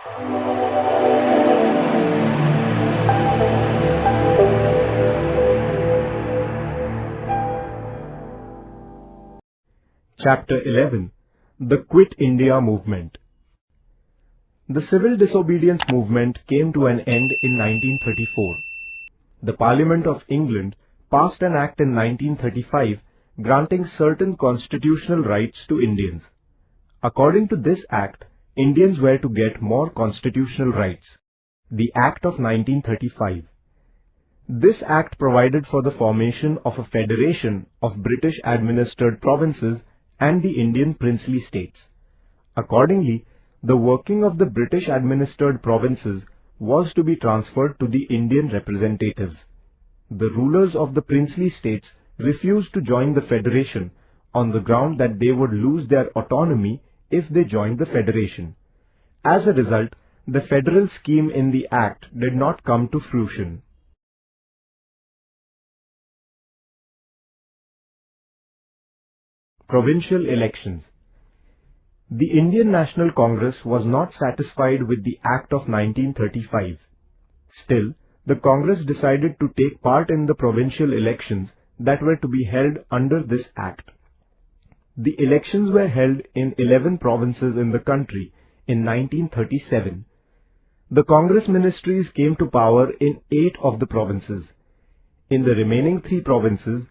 Chapter 11. The Quit India Movement. The civil disobedience movement came to an end in 1934. The Parliament of England passed an act in 1935 granting certain constitutional rights to Indians. According to this act, Indians were to get more constitutional rights. The Act of 1935. This act provided for the formation of a federation of British-administered provinces and the Indian princely states. Accordingly, the working of the British-administered provinces was to be transferred to the Indian representatives. The rulers of the princely states refused to join the federation on the ground that they would lose their autonomy if they joined the federation. As a result, the federal scheme in the Act did not come to fruition. Provincial elections. The Indian National Congress was not satisfied with the Act of 1935. Still, the Congress decided to take part in the provincial elections that were to be held under this Act. The elections were held in 11 provinces in the country in 1937. The Congress ministries came to power in 8 of the provinces. In the remaining 3 provinces,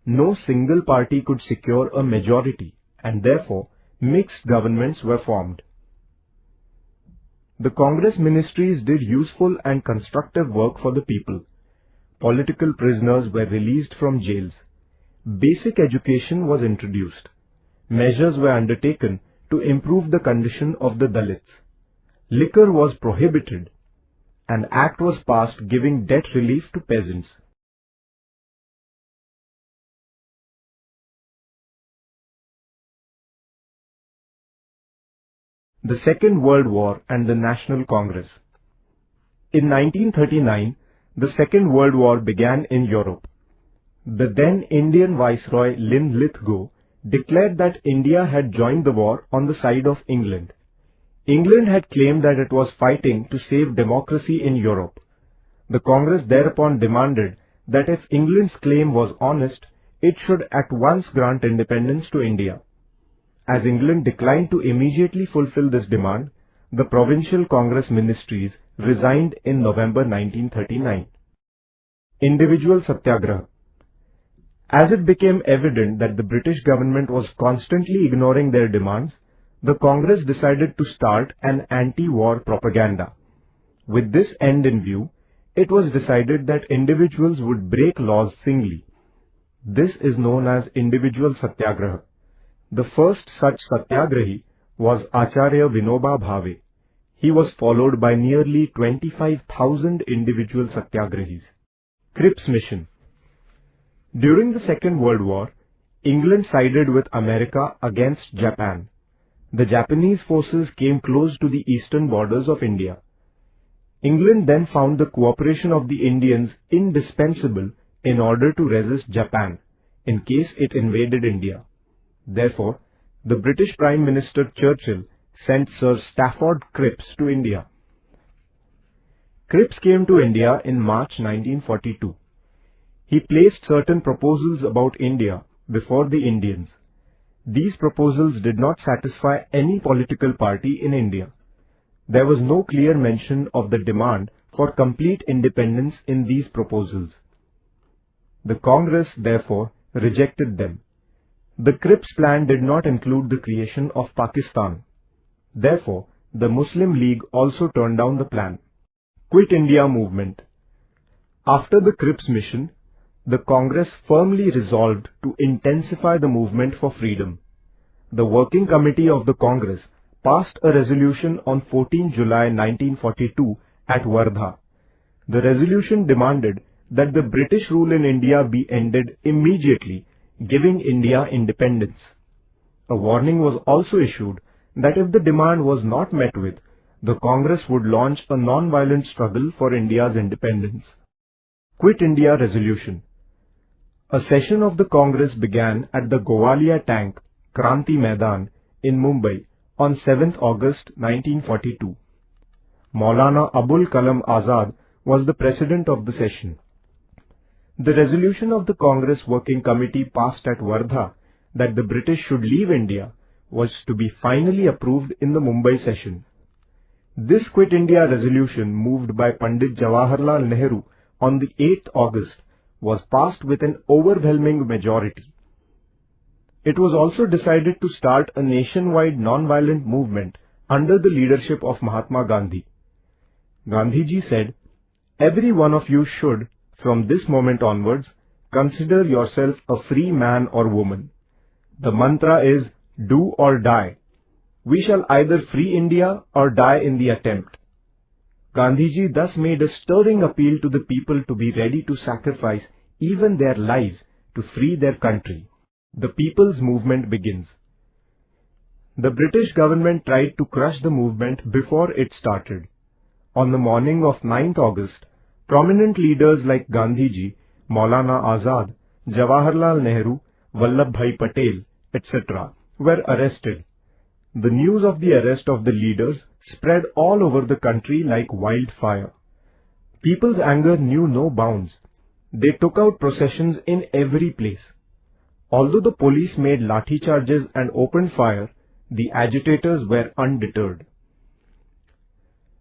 no single party could secure a majority, and therefore mixed governments were formed. The Congress ministries did useful and constructive work for the people. Political prisoners were released from jails. Basic education was introduced. Measures were undertaken to improve the condition of the Dalits. Liquor was prohibited. An act was passed giving debt relief to peasants. The Second World War and the National Congress. In 1939, the Second World War began in Europe. The then Indian Viceroy Linlithgow declared that India had joined the war on the side of England. England had claimed that it was fighting to save democracy in Europe. The Congress thereupon demanded that if England's claim was honest, it should at once grant independence to India. As England declined to immediately fulfill this demand, the provincial Congress ministries resigned in November 1939. Individual Satyagraha. As it became evident that the British government was constantly ignoring their demands, the Congress decided to start an anti-war propaganda. With this end in view, it was decided that individuals would break laws singly. This is known as individual Satyagraha. The first such Satyagrahi was Acharya Vinoba Bhave. He was followed by nearly 25,000 individual Satyagrahis. Cripps Mission. During the Second World War, England sided with America against Japan. The Japanese forces came close to the eastern borders of India. England then found the cooperation of the Indians indispensable in order to resist Japan in case it invaded India. Therefore, the British Prime Minister Churchill sent Sir Stafford Cripps to India. Cripps came to India in March 1942. He placed certain proposals about India before the Indians. These proposals did not satisfy any political party in India. There was no clear mention of the demand for complete independence in these proposals. The Congress, therefore, rejected them. The Cripps plan did not include the creation of Pakistan. Therefore, the Muslim League also turned down the plan. Quit India Movement. After the Cripps mission, the Congress firmly resolved to intensify the movement for freedom. The Working Committee of the Congress passed a resolution on 14 July 1942 at Wardha. The resolution demanded that the British rule in India be ended immediately, giving India independence. A warning was also issued that if the demand was not met with, the Congress would launch a non-violent struggle for India's independence. Quit India Resolution. A session of the Congress began at the Gowalia Tank, Kranti Maidan in Mumbai on 7th August 1942. Maulana Abul Kalam Azad was the president of the session. The resolution of the Congress Working Committee passed at Wardha that the British should leave India was to be finally approved in the Mumbai session. This Quit India resolution, moved by Pandit Jawaharlal Nehru on the 8th August, was passed with an overwhelming majority. It was also decided to start a nationwide non-violent movement under the leadership of Mahatma Gandhi. Gandhiji said, "Every one of you should, from this moment onwards, consider yourself a free man or woman. The mantra is, do or die. We shall either free India or die in the attempt." Gandhiji thus made a stirring appeal to the people to be ready to sacrifice even their lives to free their country. The people's movement begins. The British government tried to crush the movement before it started. On the morning of 9th August, prominent leaders like Gandhiji, Maulana Azad, Jawaharlal Nehru, Vallabhbhai Patel, etc. were arrested. The news of the arrest of the leaders spread all over the country like wildfire. People's anger knew no bounds. They took out processions in every place. Although the police made lathi charges and opened fire, the agitators were undeterred.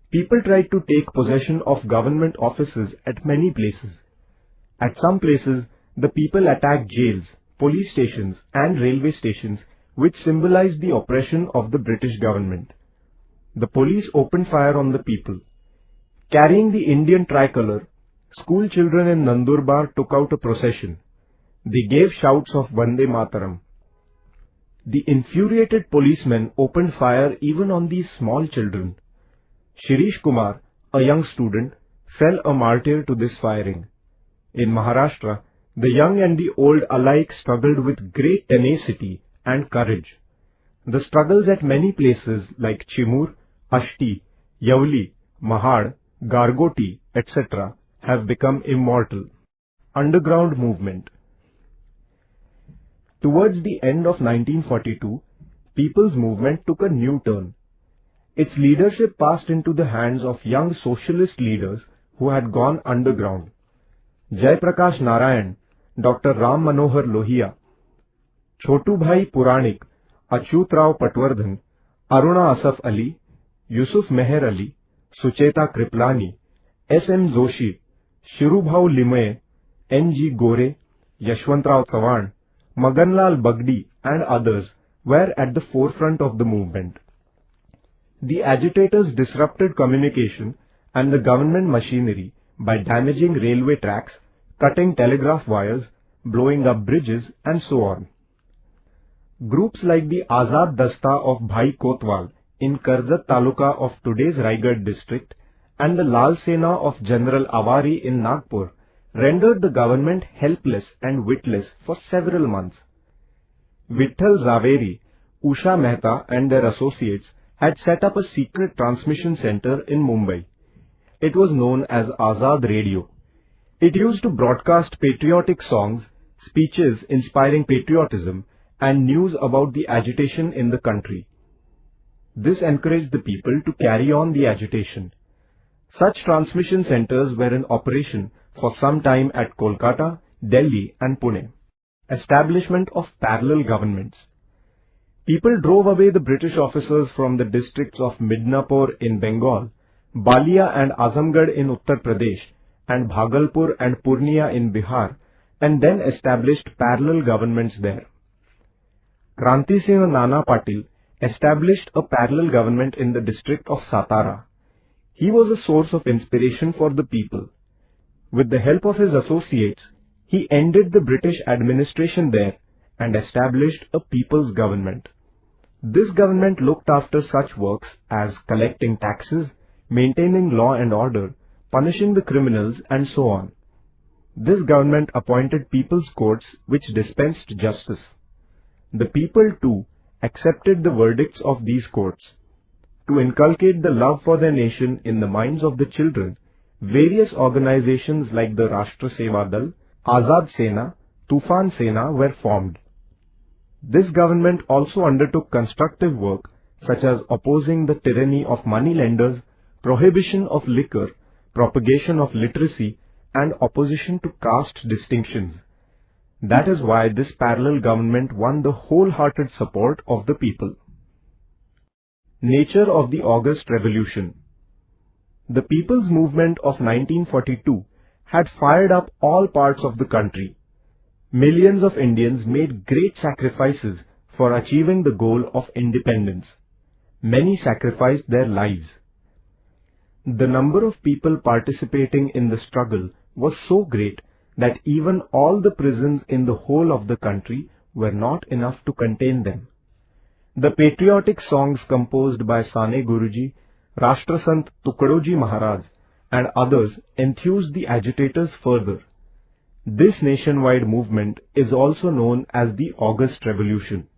People tried to take possession of government offices at many places. At some places, the people attacked jails, police stations and railway stations, which symbolized the oppression of the British government. The police opened fire on the people. Carrying the Indian tricolour, school children in Nandurbar took out a procession. They gave shouts of Vande Mataram. The infuriated policemen opened fire even on these small children. Shirish Kumar, a young student, fell a martyr to this firing. In Maharashtra, the young and the old alike struggled with great tenacity and courage. The struggles at many places like Chimur, Ashti, Yavli, Mahad, Gargoti, etc. have become immortal. Underground movement. Towards the end of 1942, people's movement took a new turn. Its leadership passed into the hands of young socialist leaders who had gone underground. Jai Prakash Narayan, Dr. Ram Manohar Lohia, Chotu Bhai Puranik, Achyut Rao Patwardhan, Aruna Asaf Ali, Yusuf Meher Ali, Sucheta Kriplani, S.M. Joshi, Shirubhau Limay, N.G. Gore, Yashwantrao Chavan, Maganlal Bagdi and others were at the forefront of the movement. The agitators disrupted communication and the government machinery by damaging railway tracks, cutting telegraph wires, blowing up bridges and so on. Groups like the Azad Dasta of Bhai Kotwal in Karjat Taluka of today's Raigad district and the Lal Sena of General Awari in Nagpur rendered the government helpless and witless for several months. Vitthal Zaveri, Usha Mehta and their associates had set up a secret transmission center in Mumbai. It was known as Azad Radio. It used to broadcast patriotic songs, speeches inspiring patriotism, and news about the agitation in the country. This encouraged the people to carry on the agitation. Such transmission centers were in operation for some time at Kolkata, Delhi and Pune. Establishment of parallel governments. People drove away the British officers from the districts of Midnapur in Bengal, Balia and Azamgarh in Uttar Pradesh, and Bhagalpur and Purnia in Bihar, and then established parallel governments there. Kranti Singh Nana Patil established a parallel government in the district of Satara. He was a source of inspiration for the people. With the help of his associates, he ended the British administration there and established a people's government. This government looked after such works as collecting taxes, maintaining law and order, punishing the criminals and so on. This government appointed people's courts which dispensed justice. The people too accepted the verdicts of these courts. To inculcate the love for their nation in the minds of the children, various organizations like the Rashtra Seva Dal, Azad Sena, Tufan Sena were formed. This government also undertook constructive work such as opposing the tyranny of money lenders, prohibition of liquor, propagation of literacy, and opposition to caste distinctions. That is why this parallel government won the wholehearted support of the people. Nature of the August Revolution. The People's Movement of 1942 had fired up all parts of the country. Millions of Indians made great sacrifices for achieving the goal of independence. Many sacrificed their lives. The number of people participating in the struggle was so great that even all the prisons in the whole of the country were not enough to contain them. The patriotic songs composed by Sane Guruji, Rashtrasant Tukadoji Maharaj, and others enthused the agitators further. This nationwide movement is also known as the August Revolution.